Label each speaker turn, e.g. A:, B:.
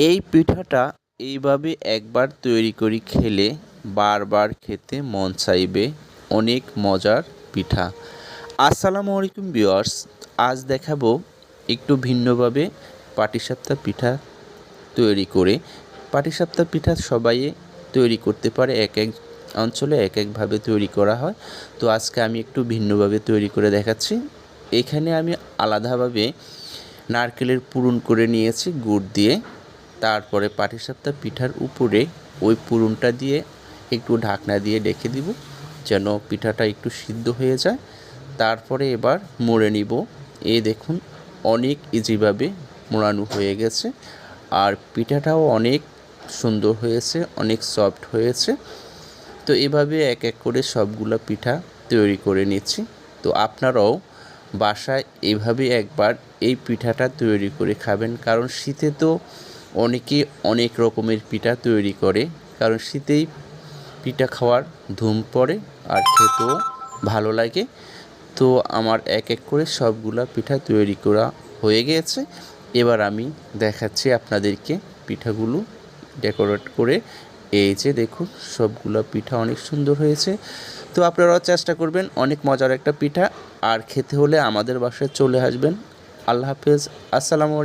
A: এই পিঠাটা এইভাবে একবার তৈরি করে খেলে বারবার খেতে মন চাইবে। অনেক মজার পিঠা। আসসালামু আলাইকুম ভিউয়ার্স, আজ দেখাবো একটু ভিন্নভাবে পাটিসাপটা পিঠা তৈরি করে। পাটিসাপটা পিঠা সবাই তৈরি করতে পারে, এক এক অঞ্চলে এক একভাবে তৈরি করা হয়। তো আজকে আমি একটু ভিন্নভাবে তৈরি করে দেখাচ্ছি। এখানে আমি আলাদাভাবে নারকেলের পুরুন করে নিয়েছি গুড় দিয়ে। তারপরে পাটিসাপটা পিঠার উপরে ওই পুরুনটা দিয়ে একটু ঢাকনা দিয়ে রেখে দিব যেন পিঠাটা একটু সিদ্ধ হয়ে যায়। তারপরে এবার মুড়ে নিব। এই দেখুন অনেক ইজিভাবে মোড়ানো হয়ে গেছে, আর পিঠাটাও অনেক সুন্দর হয়েছে, অনেক সফট হয়েছে। তো এভাবে এক এক করে সবগুলো পিঠা তৈরি করে নিচ্ছি। তো আপনারাও বাসায় এইভাবে একবার এই পিঠাটা তৈরি করে খাবেন, কারণ শীতে তো অনেকে অনেক রকমের পিঠা তৈরি করে, কারণ শীতেই পিঠা খাওয়ার ধুম পড়ে আর খেতেও ভালো লাগে। তো আমার এক এক করে সবগুলা পিঠা তৈরি করা হয়ে গিয়েছে। এবার আমি দেখাচ্ছি আপনাদেরকে পিঠাগুলো ডেকোরেট করে। এই যে দেখুন সবগুলা পিঠা অনেক সুন্দর হয়েছে। তো আপনারাও চেষ্টা করবেন, অনেক মজার একটা পিঠা। আর খেতে হলে আমাদের বাসায় চলে আসবেন। আল্লাহ হাফেজ, আসসালামু আলাইকুম।